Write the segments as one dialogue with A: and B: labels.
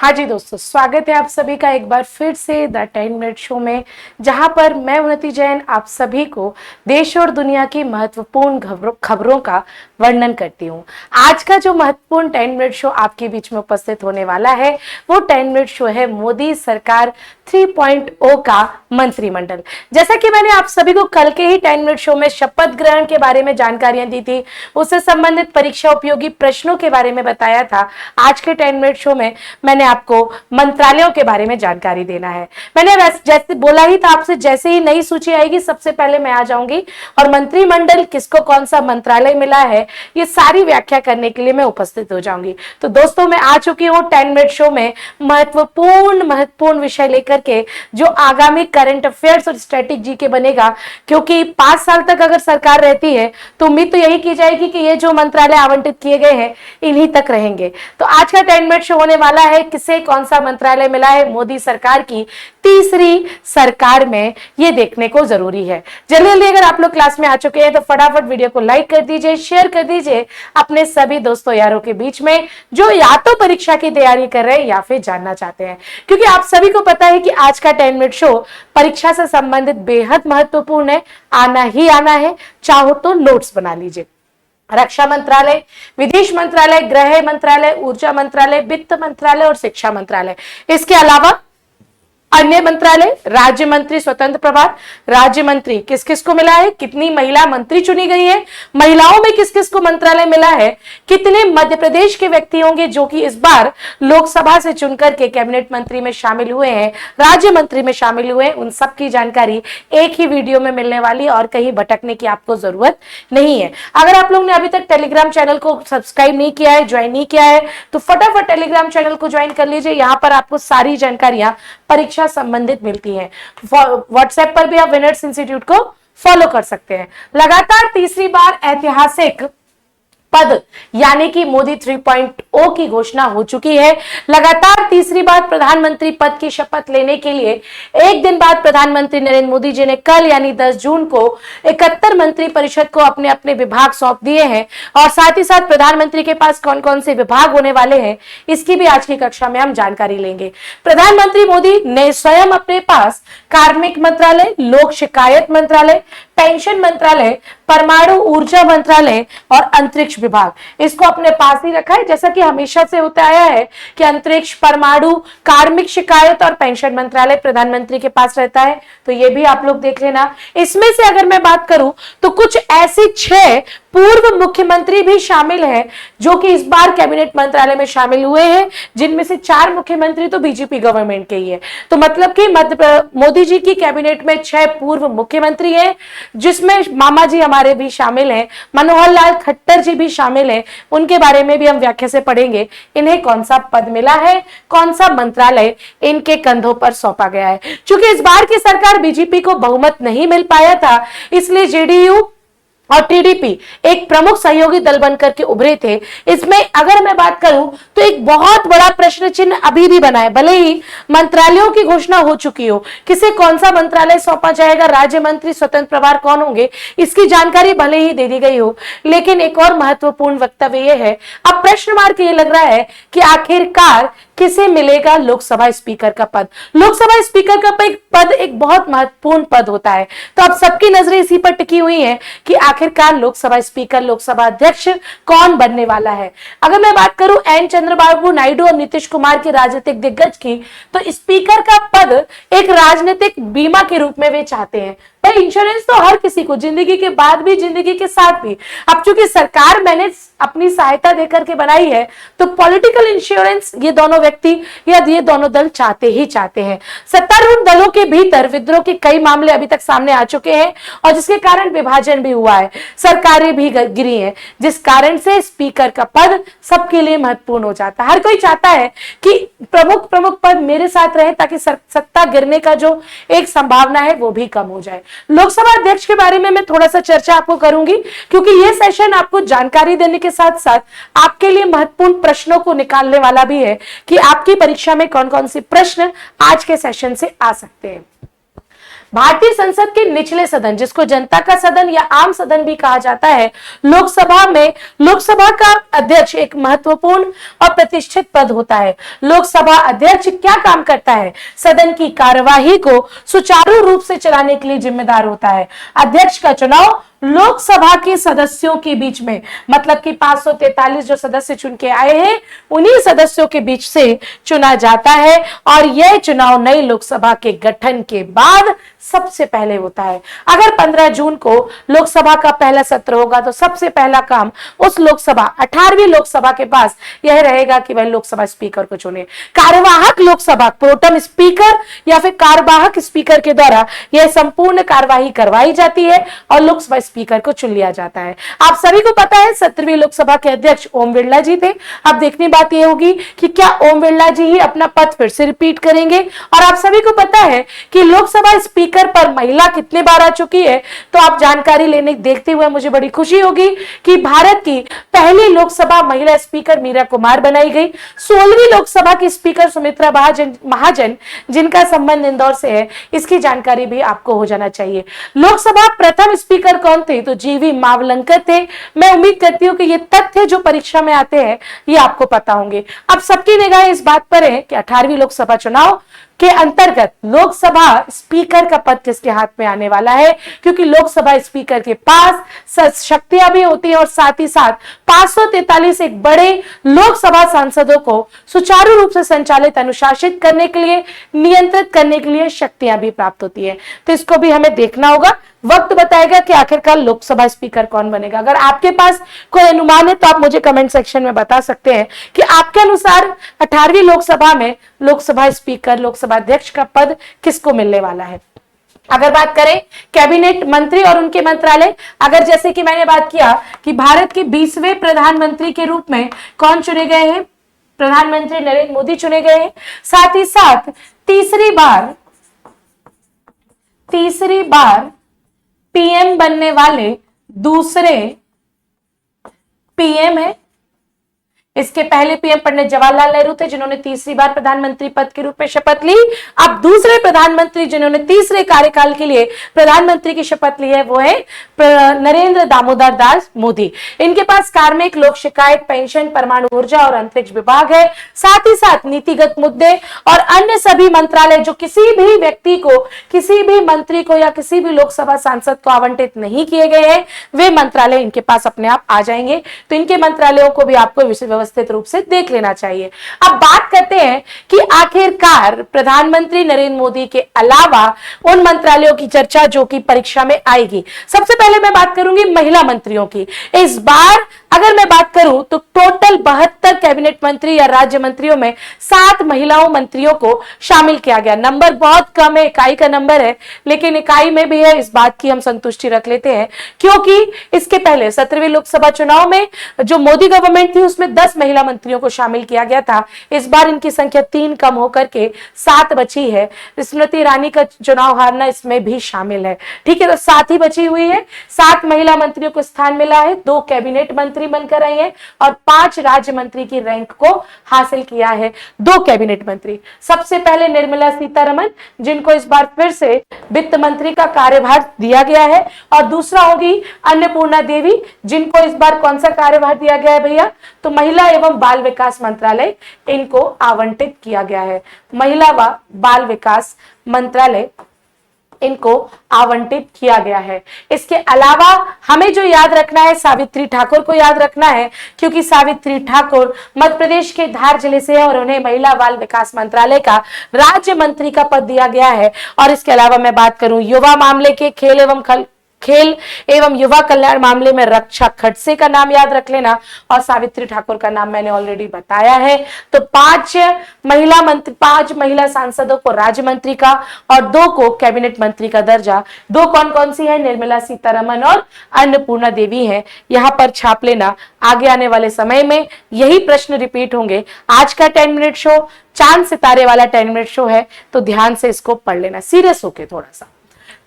A: हाँ जी दोस्तों, स्वागत है आप सभी का एक बार फिर से द 10 मिनट शो में, जहां पर मैं उन्नति जैन आप सभी को देश और दुनिया की महत्वपूर्ण खबरों का वर्णन करती हूं। आज का जो महत्वपूर्ण 10 मिनट शो आपके बीच में उपस्थित होने वाला है वो 10 मिनट शो है मोदी सरकार 3.0 का मंत्रिमंडल। जैसा कि मैंने आप सभी को कल के ही 10 मिनट शो में शपथ ग्रहण के बारे में जानकारियां दी थी, उससे संबंधित परीक्षा उपयोगी प्रश्नों के बारे में बताया था। आज के 10 मिनट शो में मैंने आपको मंत्रालयों के बारे में जानकारी देना है। मैंने जैसे बोला ही था आपसे, जैसे ही नई सूची आएगी सबसे पहले मैं आ जाऊंगी और मंत्रिमंडल किसको कौन सा मंत्रालय मिला है ये सारी व्याख्या करने के लिए मैं उपस्थित हो जाऊंगी। तो दोस्तों, मैं आ चुकी हूँ 10 मिनट शो में महत्वपूर्ण विषय लेकर के, जो आगामी करंट अफेयर्स और स्ट्रेटेजी के बनेगा। क्योंकि 5 साल तक अगर सरकार रहती है तो उम्मीद तो यही की जाएगी कि ये जो मंत्रालय आवंटित किए गए हैं इन्हीं तक रहेंगे। तो आज का 10 मिनट शो होने वाला है किसे कौन सा मंत्रालय मिला है मोदी सरकार की तीसरी सरकार में, ये देखने को जरूरी है। जल्दी अगर आप लोग क्लास में आ चुके हैं तो फटाफट वीडियो को लाइक कर दीजिए, शेयर कर दीजिए अपने सभी दोस्तों यारों के बीच में, जो या तो परीक्षा की तैयारी कर रहे हैं या फिर जानना चाहते हैं। क्योंकि आप सभी को पता है कि आज का 10 मिनट शो परीक्षा से संबंधित बेहद महत्वपूर्ण है। आना ही आना है, चाहो तो नोट्स बना लीजिए। रक्षा मंत्रालय, विदेश मंत्रालय, गृह मंत्रालय, ऊर्जा मंत्रालय, वित्त मंत्रालय और शिक्षा मंत्रालय, इसके अलावा अन्य मंत्रालय, राज्य मंत्री स्वतंत्र प्रभार, राज्य मंत्री किस किस को मिला है, कितनी महिला मंत्री चुनी गई है, महिलाओं में किस किस को मंत्रालय मिला है, कितने मध्य प्रदेश के व्यक्ति होंगे जो कि इस बार लोकसभा से चुनकर के कैबिनेट मंत्री में शामिल हुए हैं, राज्य मंत्री में शामिल हुए हैं, उन सब की जानकारी एक ही वीडियो में मिलने वाली है और कहीं भटकने की आपको जरूरत नहीं है। अगर आप लोग ने अभी तक टेलीग्राम चैनल को सब्सक्राइब नहीं किया है, ज्वाइन नहीं किया है, तो फटाफट टेलीग्राम चैनल को ज्वाइन कर लीजिए। यहाँ पर आपको सारी जानकारियां परीक्षा संबंधित मिलती है। व्हाट्सएप पर भी आप विनर्स इंस्टीट्यूट को फॉलो कर सकते हैं। लगातार तीसरी बार ऐतिहासिक पद यानी कि मोदी 3.0 की घोषणा हो चुकी है। लगातार तीसरी बार प्रधानमंत्री पद की शपथ लेने के लिए एक दिन बाद प्रधानमंत्री नरेंद्र मोदी जी ने कल यानी 10 जून को 71 मंत्री परिषद को अपने अपने विभाग सौंप दिए हैं। और साथ ही साथ प्रधानमंत्री के पास कौन कौन से विभाग होने वाले हैं इसकी भी आज की कक्षा में हम जानकारी लेंगे। प्रधानमंत्री मोदी ने स्वयं अपने पास कार्मिक मंत्रालय, लोक शिकायत मंत्रालय, पेंशन मंत्रालय, परमाणु ऊर्जा मंत्रालय और अंतरिक्ष विभाग, इसको अपने पास ही रखा है। जैसा कि हमेशा से होता आया है कि अंतरिक्ष, परमाणु, कार्मिक शिकायत और पेंशन मंत्रालय प्रधानमंत्री के पास रहता है, तो ये भी आप लोग देख लेना। इसमें से अगर मैं बात करूं तो कुछ ऐसे 6 पूर्व मुख्यमंत्री भी शामिल हैं जो कि इस बार कैबिनेट मंत्रालय में शामिल हुए हैं, जिनमें से 4 मुख्यमंत्री तो बीजेपी गवर्नमेंट के ही है। तो मतलब कि मोदी जी की कैबिनेट में 6 पूर्व मुख्यमंत्री हैं, जिसमें मामा जी हमारे भी शामिल हैं, मनोहर लाल खट्टर जी भी शामिल हैं। उनके बारे में भी हम व्याख्या से पढ़ेंगे। इन्हें कौन सा पद मिला है, कौन सा मंत्रालय इनके कंधों पर सौंपा गया है। चूंकि इस बार की सरकार बीजेपी को बहुमत नहीं मिल पाया था, इसलिए जेडीयू और टीडीपी एक प्रमुख सहयोगी दल बनकर के उभरे थे। इसमें अगर मैं बात करूं तो एक बहुत बड़ा प्रश्न चिन्ह अभी भी बना है। भले ही मंत्रालयों की घोषणा हो चुकी हो, किसे कौन सा मंत्रालय सौंपा जाएगा, राज्य मंत्री स्वतंत्र प्रभार कौन होंगे, इसकी जानकारी भले ही दे दी गई हो, लेकिन एक और महत्वपूर्ण वक्तव्य यह है, अब प्रश्न मार्क ये लग रहा है कि आखिरकार किसे मिलेगा लोकसभा स्पीकर का पद। लोकसभा स्पीकर का पद एक बहुत महत्वपूर्ण पद होता है, तो अब सबकी नजरें इसी पर टिकी हुई हैं कि आखिरकार लोकसभा स्पीकर, लोकसभा अध्यक्ष कौन बनने वाला है। अगर मैं बात करूं एन चंद्रबाबू नायडू और नीतीश कुमार के राजनीतिक दिग्गज की, तो स्पीकर का पद एक राजनीतिक बीमा के रूप में वे चाहते हैं। भाई, इंश्योरेंस तो हर किसी को, जिंदगी के बाद भी, जिंदगी के साथ भी। अब चूंकि सरकार मैंने अपनी सहायता देकर के बनाई है, तो पॉलिटिकल इंश्योरेंस ये दोनों व्यक्ति या ये दोनों दल चाहते ही चाहते हैं। सत्तारूढ़ दलों के भीतर विद्रोह के कई मामले अभी तक सामने आ चुके हैं और जिसके कारण विभाजन भी हुआ है, सरकारें भी गिरी हैं, जिस कारण से स्पीकर का पद सबके लिए महत्वपूर्ण हो जाता है। हर कोई चाहता है कि प्रमुख पद मेरे साथ रहे ताकि सत्ता गिरने का जो एक संभावना है वो भी कम हो जाए। लोकसभा अध्यक्ष के बारे में मैं थोड़ा सा चर्चा आपको करूंगी, क्योंकि यह सेशन आपको जानकारी देने के साथ साथ आपके लिए महत्वपूर्ण प्रश्नों को निकालने वाला भी है कि आपकी परीक्षा में कौन कौन से प्रश्न आज के सेशन से आ सकते हैं। भारतीय संसद के निचले सदन, जिसको जनता का सदन या आम सदन भी कहा जाता है, लोकसभा में लोकसभा का अध्यक्ष एक महत्वपूर्ण और प्रतिष्ठित पद होता है। लोकसभा अध्यक्ष क्या काम करता है? सदन की कार्यवाही को सुचारू रूप से चलाने के लिए जिम्मेदार होता है। अध्यक्ष का चुनाव लोकसभा के सदस्यों के बीच में, मतलब कि 543 जो सदस्य चुन के आए हैं, उन्हीं सदस्यों के बीच से चुना जाता है और यह चुनाव नई लोकसभा के गठन के बाद सबसे पहले होता है। अगर 15 जून को लोकसभा का पहला सत्र होगा तो सबसे पहला काम उस लोकसभा 18वीं लोकसभा के पास यह रहेगा कि वह लोकसभा स्पीकर को चुने। कार्यवाहक लोकसभा प्रोटेम स्पीकर या फिर कार्यवाहक स्पीकर के द्वारा यह संपूर्ण कार्यवाही करवाई जाती है और लोकसभा स्पीकर को चुन लिया जाता है। आप सभी को पता है 17वीं लोकसभा के अध्यक्ष ओम बिरला जी थे। अब देखने बात यह होगी कि क्या ओम बिरला जी ही अपना पद फिर से रिपीट करेंगे। और आप सभी को पता है कि लोकसभा स्पीकर पर महिला कितने बार आ चुकी है, तो आप जानकारी लेने देखते हुए मुझे बड़ी खुशी होगी कि भारत की पहली लोकसभा महिला स्पीकर मीरा कुमार बनाई गई। 16वीं लोकसभा की स्पीकर सुमित्रा महाजन, जिनका संबंध इंदौर से है, इसकी जानकारी भी आपको हो जाना चाहिए। लोकसभा प्रथम स्पीकर कौन थे? तो जीवी मावलंकर थे। मैं उम्मीद करती हूँ कि ये तथ्य जो परीक्षा में आते हैं ये आपको पता होंगे। अब सबकी निगाह इस बात पर है कि 18वीं लोकसभा चुनाव के अंतर्गत लोकसभा स्पीकर का पद किसके हाथ में आने वाला है, क्योंकि लोकसभा स्पीकर के पास शक्तियां भी होती हैं और साथ ही साथ 543 एक बड़े लोकसभा सांसदों को सुचारू रूप से संचालित अनुशासित करने के लिए, नियंत्रित करने के लिए शक्तियां भी प्राप्त होती है। तो इसको भी हमें देखना होगा। वक्त बताएगा कि आखिरकार लोकसभा स्पीकर कौन बनेगा। अगर आपके पास कोई अनुमान है तो आप मुझे कमेंट सेक्शन में बता सकते हैं कि आपके अनुसार 18वीं लोकसभा में लोकसभा स्पीकर, लोकसभा अध्यक्ष का पद किसको मिलने वाला है। अगर बात करें कैबिनेट मंत्री और उनके मंत्रालय, अगर जैसे कि मैंने बात किया कि भारत के 20वें प्रधानमंत्री के रूप में कौन चुने गए हैं, प्रधानमंत्री नरेंद्र मोदी चुने गए हैं। साथ ही साथ तीसरी बार पीएम बनने वाले दूसरे पीएम है। इसके पहले पीएम पंडित जवाहरलाल नेहरू थे, जिन्होंने तीसरी बार प्रधानमंत्री पद के रूप में शपथ ली। अब दूसरे प्रधानमंत्री जिन्होंने तीसरे कार्यकाल के लिए प्रधानमंत्री की शपथ ली है वो है नरेंद्र दामोदर दास मोदी। इनके पास कार्मिक, लोक शिकायत, पेंशन, परमाणु ऊर्जा और अंतरिक्ष विभाग है। साथ ही साथ नीतिगत मुद्दे और अन्य सभी मंत्रालय जो किसी भी व्यक्ति को, किसी भी मंत्री को या किसी भी लोकसभा सांसद को आवंटित नहीं किए गए हैं, वे मंत्रालय इनके पास अपने आप आ जाएंगे। तो इनके मंत्रालयों को भी आपको व्यवस्थित रूप से देख लेना चाहिए। अब बात करते हैं कि आखिरकार प्रधानमंत्री नरेंद्र मोदी के अलावा उन मंत्रालयों की चर्चा जो कि परीक्षा में आएगी। सबसे पहले मैं बात करूंगी महिला मंत्रियों की। इस बार अगर मैं बात करूं तो टोटल 72 कैबिनेट मंत्री या राज्य मंत्रियों में 7 महिलाओं मंत्रियों को शामिल किया गया। नंबर बहुत कम है, इकाई का नंबर है, लेकिन इकाई में भी है, इस बात की हम संतुष्टि रख लेते हैं, क्योंकि इसके पहले 17वीं लोकसभा चुनाव में जो मोदी गवर्नमेंट थी उसमें 10 महिला मंत्रियों को शामिल किया गया था। इस बार इनकी संख्या 3 कम होकर के 7 बची है। स्मृति ईरानी का चुनाव हारना इसमें भी शामिल है। ठीक है, तो 7 ही बची हुई है। 7 महिला मंत्रियों को स्थान मिला है, 2 कैबिनेट मंत्री बनकर आई है और 5 राज्य मंत्री की रैंक को हासिल किया है 2 कैबिनेट मंत्री। सबसे पहले निर्मला सीतारमण, जिनको इस बार फिर से वित्त मंत्री का कार्यभार दिया गया है, और दूसरा होगी अन्नपूर्णा देवी, जिनको इस बार कौन सा कार्यभार दिया गया है भैया, तो महिला एवं बाल विकास मंत्रालय इनको आवंटित किया गया है। महिला व बाल विकास मंत्रालय इनको आवंटित किया गया है। इसके अलावा हमें जो याद रखना है, सावित्री ठाकुर को याद रखना है, क्योंकि सावित्री ठाकुर मध्य प्रदेश के धार जिले से है और उन्हें महिला बाल विकास मंत्रालय का राज्य मंत्री का पद दिया गया है। और इसके अलावा मैं बात करूं युवा मामले के, खेल एवं युवा कल्याण मामले में रक्षा खड़से का नाम याद रख लेना, और सावित्री ठाकुर का नाम मैंने ऑलरेडी बताया है। तो 5 महिला सांसदों को राज्य मंत्री का और 2 को कैबिनेट मंत्री का दर्जा। 2 कौन कौन सी है? निर्मला सीतारमण और अन्नपूर्णा देवी है। यहां पर छाप लेना, आगे आने वाले समय में यही प्रश्न रिपीट होंगे। आज का 10 मिनट शो चांद सितारे वाला 10 मिनट शो है, तो ध्यान से इसको पढ़ लेना, सीरियस होके थोड़ा सा।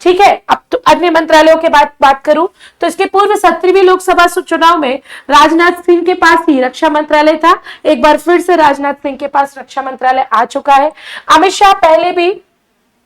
A: ठीक है, अब तो अन्य मंत्रालयों के बात करूं तो इसके पूर्व 17वीं लोकसभा चुनाव में राजनाथ सिंह के पास ही रक्षा मंत्रालय था। एक बार फिर से राजनाथ सिंह के पास रक्षा मंत्रालय आ चुका है। अमित शाह पहले भी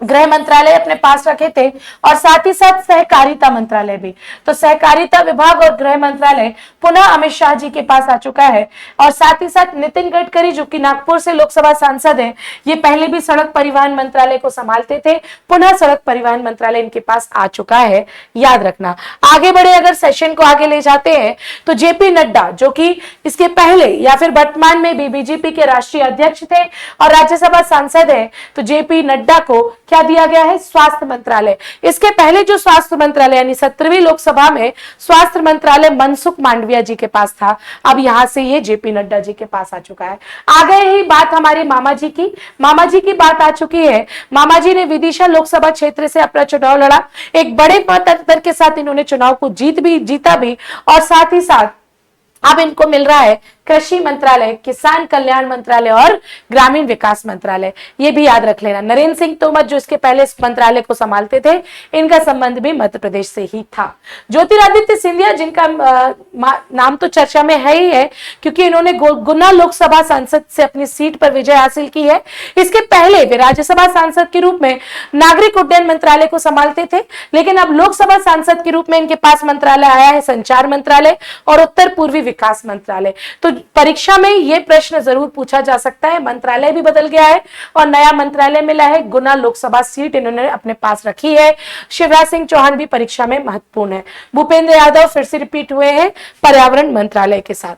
A: गृह मंत्रालय अपने पास रखे थे और साथ ही साथ सहकारिता मंत्रालय भी। तो सहकारिता विभाग और गृह मंत्रालय पुनः अमित शाह जी के पास आ चुका है। और साथ ही साथ नितिन गडकरी जो कि नागपुर से लोकसभा सांसद हैं, ये पहले भी सड़क परिवहन मंत्रालय को संभालते थे, पुनः सड़क परिवहन मंत्रालय इनके पास आ चुका है, याद रखना। आगे बढ़े, अगर सेशन को आगे ले जाते हैं तो जेपी नड्डा जो कि इसके पहले या फिर वर्तमान में भी बीजेपी के राष्ट्रीय अध्यक्ष थे और राज्यसभा सांसद है, तो जेपी नड्डा को क्या दिया गया है? स्वास्थ्य मंत्रालय। इसके पहले जो स्वास्थ्य मंत्रालय यानी 17वीं लोकसभा में स्वास्थ्य मंत्रालय मनसुख मांडविया जी के पास था, अब यहां से ये जेपी नड्डा जी के पास आ चुका है। आ गए ही बात हमारे मामा जी की बात आ चुकी है। मामा जी ने विदिशा लोकसभा क्षेत्र से अपना चुनाव लड़ा, एक बड़े मत अंतर के साथ इन्होंने चुनाव को जीता भी और साथ ही साथ अब इनको मिल रहा है कृषि मंत्रालय, किसान कल्याण मंत्रालय और ग्रामीण विकास मंत्रालय। ये भी याद रख लेना। नरेंद्र सिंह तोमर जो इसके पहले इस मंत्रालय को संभालते थे, इनका संबंध भी मध्य प्रदेश से ही था। ज्योतिरादित्य सिंधिया जिनका नाम तो चर्चा में है ही है, क्योंकि इन्होंने गुना लोकसभा सांसद से अपनी सीट पर विजय हासिल की है। इसके पहले वे राज्यसभा सांसद के रूप में नागरिक उड्डयन मंत्रालय को संभालते थे, लेकिन अब लोकसभा सांसद के रूप में इनके पास मंत्रालय आया है संचार मंत्रालय और उत्तर पूर्वी विकास मंत्रालय। तो परीक्षा में यह प्रश्न जरूर पूछा जा सकता है। मंत्रालय भी बदल गया है और नया मंत्रालय मिला है। गुना लोकसभा सीट इन्होंने अपने पास रखी है। शिवराज सिंह चौहान भी परीक्षा में महत्वपूर्ण है। भूपेंद्र यादव फिर से रिपीट हुए हैं पर्यावरण मंत्रालय के साथ।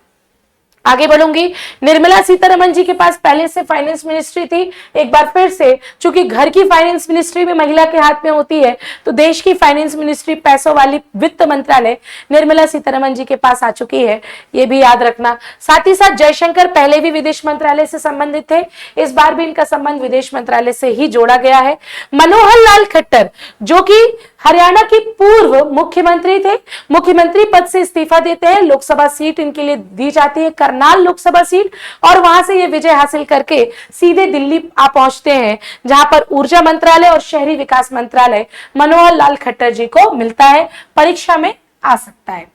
A: आगे बढ़ूंगी। निर्मला सीतारमण जी के पास पहले से फाइनेंस मिनिस्ट्री थी, एक बार फिर से चूंकि घर की फाइनेंस मिनिस्ट्री भी महिला के हाथ में होती है, तो देश की फाइनेंस मिनिस्ट्री पैसों वाली वित्त मंत्रालय निर्मला सीतारमण जी के पास आ चुकी है, ये भी याद रखना। साथ ही साथ जयशंकर पहले भी विदेश मंत्रालय से संबंधित थे, इस बार भी इनका संबंध विदेश मंत्रालय से ही जोड़ा गया है। मनोहर लाल खट्टर जो कि हरियाणा के पूर्व मुख्यमंत्री थे, मुख्यमंत्री पद से इस्तीफा देते हैं, लोकसभा सीट इनके लिए दी जाती है करनाल लोकसभा सीट, और वहां से ये विजय हासिल करके सीधे दिल्ली आ पहुंचते हैं, जहां पर ऊर्जा मंत्रालय और शहरी विकास मंत्रालय मनोहर लाल खट्टर जी को मिलता है। परीक्षा में आ सकता है।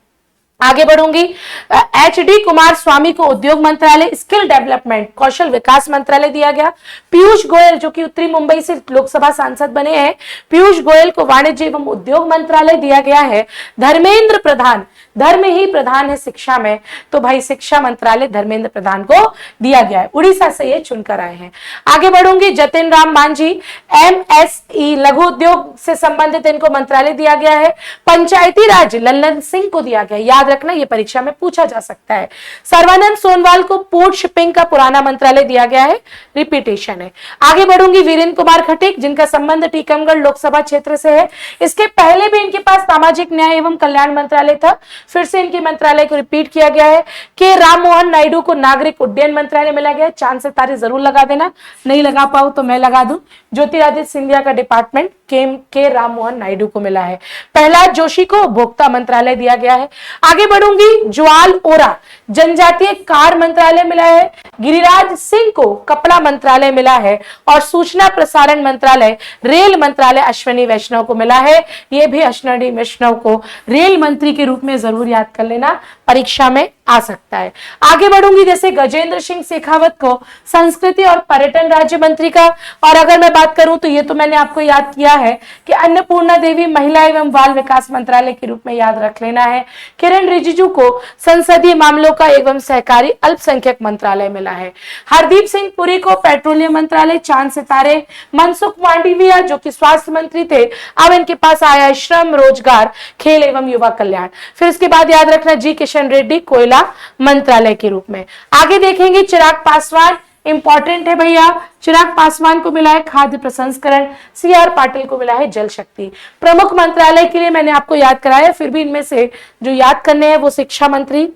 A: आगे बढ़ूंगी। एच.डी. कुमार स्वामी को उद्योग मंत्रालय, स्किल डेवलपमेंट, कौशल विकास मंत्रालय दिया गया। पीयूष गोयल जो कि उत्तरी मुंबई से लोकसभा सांसद बने हैं, पीयूष गोयल को वाणिज्य एवं उद्योग मंत्रालय दिया गया है। धर्मेंद्र प्रधान, धर्म ही प्रधान है शिक्षा में, तो भाई शिक्षा मंत्रालय धर्मेंद्र प्रधान को दिया गया है। उड़ीसा से ये चुनकर आए हैं। आगे बढ़ूंगी। जतिन राम मांझी, एमएसई लघु उद्योग से संबंधित इनको मंत्रालय दिया गया है। पंचायती राज लल्लन सिंह को दिया गया, याद रखना ये परीक्षा में पूछा जा सकता है। सर्वानंद सोनवाल को पोर्ट शिपिंग का पुराना मंत्रालय दिया गया है, रिपीटेशन है। आगे बढ़ूंगी। वीरेंद्र कुमार खटीक जिनका संबंध टीकमगढ़ लोकसभा क्षेत्र से है, इसके पहले भी इनके पास सामाजिक न्याय एवं कल्याण मंत्रालय था, फिर से इनके मंत्रालय को रिपीट किया गया है। के राम मोहन नायडू को नागरिक उड्डयन मंत्रालय मिला गया है। चांद सितारे जरूर लगा देना, नहीं लगा पाओ तो मैं लगा दूं। ज्योतिरादित्य सिंधिया का डिपार्टमेंट के राम मोहन नायडू को मिला है। प्रहलाद जोशी को उपभोक्ता मंत्रालय दिया गया है। आगे बढ़ूंगी। ज्वाल ओरा जनजातीय कार्य मंत्रालय मिला है। गिरिराज सिंह को कपड़ा मंत्रालय मिला है और सूचना प्रसारण मंत्रालय, रेल मंत्रालय अश्विनी वैष्णव को मिला है। यह भी अश्विनी वैष्णव को रेल मंत्री के रूप में जरूर याद कर लेना, परीक्षा में आ सकता है। आगे बढ़ूंगी। जैसे गजेंद्र सिंह शेखावत को संस्कृति और पर्यटन राज्य मंत्री का, और अगर मैं बात करूं तो ये तो मैंने आपको याद किया है कि अन्नपूर्णा देवी महिला एवं बाल विकास मंत्रालय के रूप में याद रख लेना है। किरण रिजिजू को संसदीय मामलों का एवं सहकारी अल्पसंख्यक मंत्रालय मिला है। हरदीप सिंह पुरी को पेट्रोलियम मंत्रालय, चांद सितारे। मनसुख मांडविया जो कि स्वास्थ्य मंत्री थे, अब इनके पास आया है श्रम रोजगार खेल एवं युवा कल्याण। फिर इसके बाद याद रखना जी किशन रेड्डी कोयला मंत्रालय के रूप में। आगे देखेंगे। चिराग पासवान इंपॉर्टेंट है भैया, चिराग पासवान को मिला है खाद्य प्रसंस्करण। सी.आर. पाटिल को मिला है जल शक्ति। प्रमुख मंत्रालय के लिए मैंने आपको याद कराया, फिर भी इनमें से जो याद करने हैं वो शिक्षा मंत्री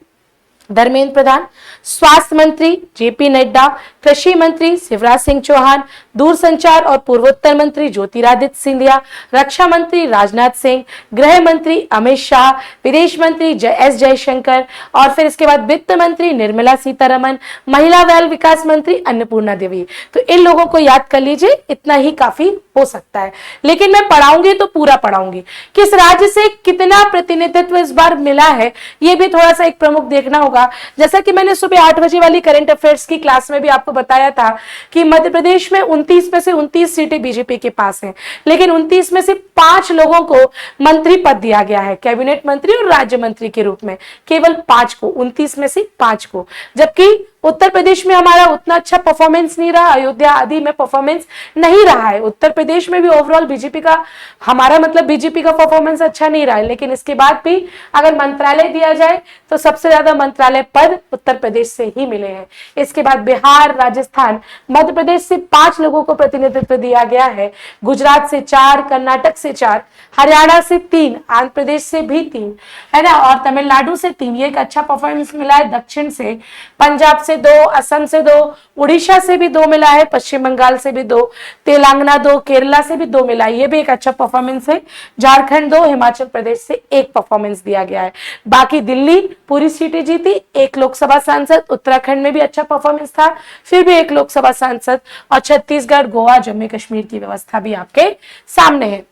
A: धर्मेंद्र प्रधान, स्वास्थ्य मंत्री जेपी नड्डा, कृषि मंत्री शिवराज सिंह चौहान, दूरसंचार और पूर्वोत्तर मंत्री ज्योतिरादित्य सिंधिया, रक्षा मंत्री राजनाथ सिंह, गृह मंत्री अमित शाह, विदेश मंत्री एस जयशंकर, और फिर इसके बाद वित्त मंत्री निर्मला सीतारमण, महिला बाल विकास मंत्री अन्नपूर्णा देवी। तो इन लोगों को याद कर लीजिए, इतना ही काफी हो सकता है। लेकिन मैं पढ़ाऊंगी तो पूरा पढ़ाऊंगी। किस राज्य से कितना प्रतिनिधित्व इस बार मिला है, ये भी थोड़ा सा एक प्रमुख देखना होगा होगा, जैसा कि मैंने सुबह 8 बजे वाली करंट अफेयर्स की क्लास में भी आपको बताया था कि मध्य प्रदेश में 29 में से 29 सीटें बीजेपी के पास हैं, लेकिन 29 में से 5 लोगों को मंत्री पद दिया गया है, कैबिनेट मंत्री और राज्य मंत्री के रूप में, केवल 5 को, 29 में से 5 को। जबकि उत्तर प्रदेश में हमारा उतना अच्छा परफॉर्मेंस नहीं रहा, अयोध्या आदि में परफॉर्मेंस नहीं रहा है। उत्तर प्रदेश में भी ओवरऑल बीजेपी का, हमारा मतलब बीजेपी का परफॉर्मेंस अच्छा नहीं रहा है, लेकिन इसके बाद भी अगर मंत्रालय दिया जाए तो सबसे ज्यादा मंत्रालय पद उत्तर प्रदेश से ही मिले हैं। इसके बाद बिहार, राजस्थान, मध्य प्रदेश से 5 लोगों को प्रतिनिधित्व दिया गया है, गुजरात से 4, कर्नाटक से 4, हरियाणा से 3, आंध्र प्रदेश से भी 3 है ना, और तमिलनाडु से 3। ये एक अच्छा परफॉर्मेंस मिला है। दक्षिण से पंजाब से 2, असम से 2, उड़ीसा से भी 2 मिला है, पश्चिम बंगाल से भी 2, तेलंगाना 2, केरला से भी 2 मिला है, ये भी एक अच्छा परफॉर्मेंस है। झारखंड 2, हिमाचल प्रदेश से 1 परफॉर्मेंस दिया गया है। बाकी दिल्ली पूरी सीटें जीती, 1 लोकसभा सांसद, उत्तराखंड में भी अच्छा परफॉर्मेंस था, फिर भी 1 लोकसभा सांसद, और छत्तीसगढ़, गोवा, जम्मू कश्मीर की व्यवस्था भी आपके सामने है।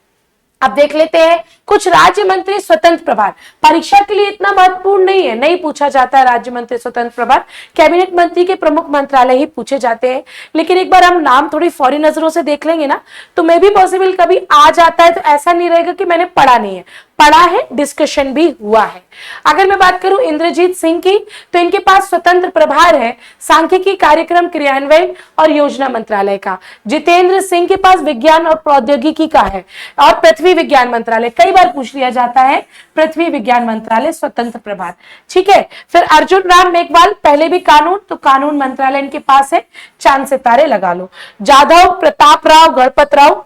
A: अब देख लेते हैं कुछ राज्य मंत्री स्वतंत्र प्रभार। परीक्षा के लिए इतना महत्वपूर्ण नहीं है, नहीं पूछा जाता है राज्य मंत्री स्वतंत्र प्रभार, कैबिनेट मंत्री के प्रमुख मंत्रालय ही पूछे जाते हैं। लेकिन एक बार हम नाम थोड़ी फौरी नजरों से देख लेंगे ना, तो मे भी पॉसिबल कभी आ जाता है, तो ऐसा नहीं रहेगा कि मैंने पढ़ा नहीं है, पढ़ा है, डिस्कशन भी हुआ है। अगर मैं बात करूं इंद्रजीत सिंह की, तो इनके पास स्वतंत्र प्रभार है सांख्यिकी, कार्यक्रम क्रियान्वयन और योजना मंत्रालय का। जितेंद्र सिंह के पास विज्ञान और प्रौद्योगिकी का है, और पृथ्वी विज्ञान मंत्रालय, कई बार पूछ लिया जाता है, पृथ्वी विज्ञान मंत्रालय स्वतंत्र प्रभार। ठीक है, फिर अर्जुन राम मेघवाल, पहले भी कानून, तो कानून मंत्रालय इनके पास है, चांद सितारे लगा लो। जाधव प्रताप राव गणपत राव,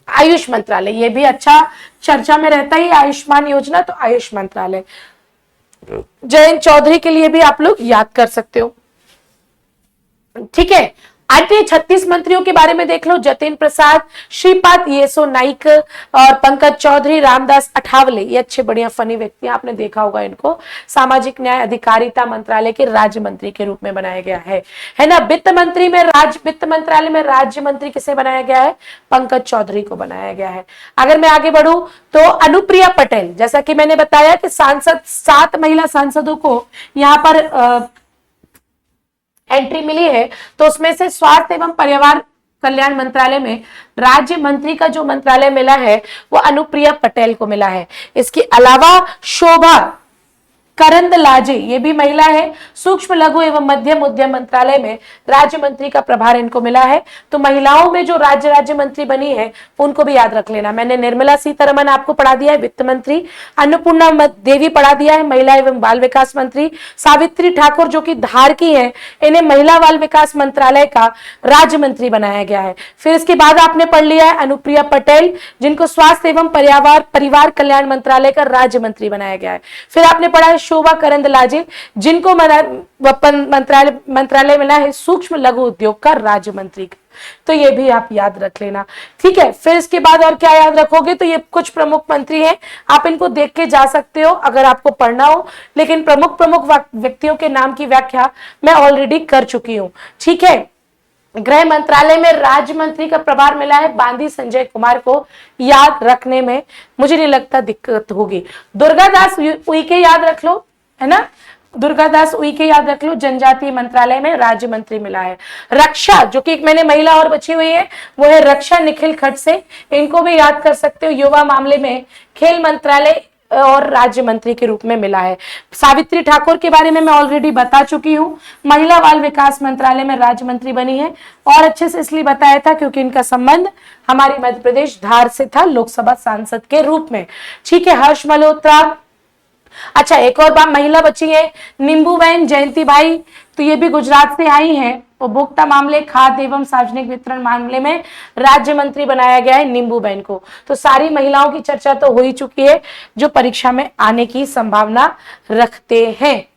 A: आयुष मंत्रालय, ये भी अच्छा चर्चा में रहता है, आयुष्मान योजना, तो आयुष मंत्रालय। जयंत चौधरी के लिए भी आप लोग याद कर सकते हो। ठीक है, अन्य 36 मंत्रियों के बारे में देख लो। जतिन प्रसाद, श्रीपाद येसो नाइक और पंकज चौधरी, रामदास अठावले, ये अच्छे बढ़िया फनी व्यक्ति, आपने देखा होगा इनको। सामाजिक न्याय अधिकारिता मंत्रालय के राज्य मंत्री के रूप में बनाया गया है ना। वित्त मंत्रालय में राज्य मंत्री किसे बनाया गया है? पंकज चौधरी को बनाया गया है। अगर मैं आगे बढ़ू तो अनुप्रिया पटेल, जैसा कि मैंने बताया कि सांसद 7 महिला सांसदों को यहाँ पर एंट्री मिली है, तो उसमें से स्वास्थ्य एवं परिवार कल्याण मंत्रालय में राज्य मंत्री का जो मंत्रालय मिला है वो अनुप्रिया पटेल को मिला है। इसके अलावा शोभा करंदलाजे, ये भी महिला है, सूक्ष्म लघु एवं मध्यम उद्यम मंत्रालय में राज्य मंत्री का प्रभार इनको मिला है। तो महिलाओं में जो राज्य मंत्री बनी है उनको भी याद रख लेना। मैंने निर्मला सीतारमण आपको पढ़ा दिया है, वित्त मंत्री, अन्नपूर्णा देवी पढ़ा दिया है, महिला एवं बाल विकास मंत्री, सावित्री ठाकुर जो कि धार की है, इन्हें महिला बाल विकास मंत्रालय का राज्य मंत्री बनाया गया है। फिर इसके बाद आपने पढ़ लिया है अनुप्रिया पटेल, जिनको स्वास्थ्य एवं परिवार कल्याण मंत्रालय का राज्य मंत्री बनाया गया है। फिर आपने पढ़ा है शोभा करंदलाजे, जिनको मंत्रालय मिला है सूक्ष्म लघु उद्योग का राज्य मंत्री का। तो ये भी आप याद रख लेना। ठीक है, फिर इसके बाद और क्या याद रखोगे, तो ये कुछ प्रमुख मंत्री हैं, आप इनको देख के जा सकते हो अगर आपको पढ़ना हो, लेकिन प्रमुख व्यक्तियों के नाम की व्याख्या मैं ऑलरेडी कर चुकी हूं। ठीक है, गृह मंत्रालय में राज्य मंत्री का प्रभार मिला है बांदी संजय कुमार को, याद रखने में मुझे नहीं लगता दिक्कत होगी। दुर्गादास उइके याद रख लो, है ना, दुर्गादास उइके याद रख लो, जनजातीय मंत्रालय में राज्य मंत्री मिला है। रक्षा, जो कि मैंने महिला और बची हुई है, वो है रक्षा निखिल खड़से, इनको भी याद कर सकते हो। युवा मामले में खेल मंत्रालय और राज्य मंत्री के रूप में मिला है। सावित्री ठाकुर के बारे में मैं ऑलरेडी बता चुकी हूँ, महिला बाल विकास मंत्रालय में राज्य मंत्री बनी है, और अच्छे से इसलिए बताया था क्योंकि इनका संबंध हमारे मध्य प्रदेश धार से था, लोकसभा सांसद के रूप में। ठीक है, हर्ष मल्होत्रा। अच्छा, एक और बात महिला बची है, नींबूबेन जयंती भाई, तो ये भी गुजरात से आई हैं। उपभोक्ता मामले, खाद्य एवं सार्वजनिक वितरण मामले में राज्य मंत्री बनाया गया है नींबूबेन को। तो सारी महिलाओं की चर्चा तो हो ही चुकी है जो परीक्षा में आने की संभावना रखते हैं।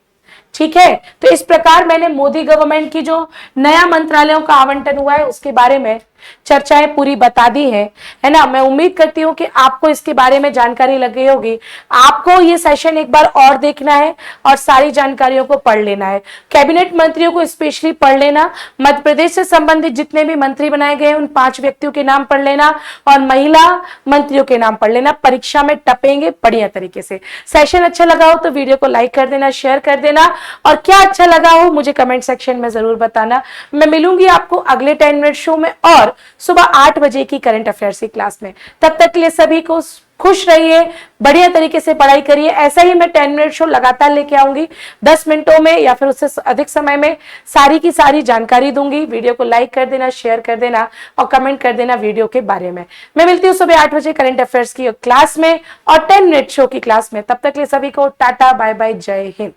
A: ठीक है, तो इस प्रकार मैंने मोदी गवर्नमेंट की जो नया मंत्रालयों का आवंटन हुआ है उसके बारे में चर्चाएं पूरी बता दी हैं, है ना। मैं उम्मीद करती हूँ कि आपको इसके बारे में जानकारी लग गई होगी। आपको ये सेशन एक बार और देखना है और सारी जानकारियों को पढ़ लेना है। कैबिनेट मंत्रियों को स्पेशली पढ़ लेना, मध्य प्रदेश से संबंधित जितने भी मंत्री बनाए गए उन 5 व्यक्तियों के नाम पढ़ लेना और महिला मंत्रियों के नाम पढ़ लेना। परीक्षा में टपेंगे बढ़िया तरीके से। सेशन अच्छा लगा हो तो वीडियो को लाइक कर देना, शेयर कर देना, और क्या अच्छा लगा हो मुझे कमेंट सेक्शन में जरूर बताना। मैं मिलूंगी आपको अगले 10 मिनट शो में और सुबह 8 बजे की करंट अफेयर्स की क्लास में। तब तक के लिए सभी को खुश रहिए, बढ़िया तरीके से पढ़ाई करिए। ऐसा ही मैं 10 मिनट शो लगातार लेके आऊंगी, 10 मिनटों में या फिर उससे अधिक समय में सारी की सारी जानकारी दूंगी। वीडियो को लाइक कर देना, शेयर कर देना और कमेंट कर देना वीडियो के बारे में। मैं मिलती हूँ सुबह 8 बजे करंट अफेयर्स की क्लास में और 10 मिनट शो की क्लास में। तब तक के लिए सभी को टाटा बाय बाय, जय हिंद।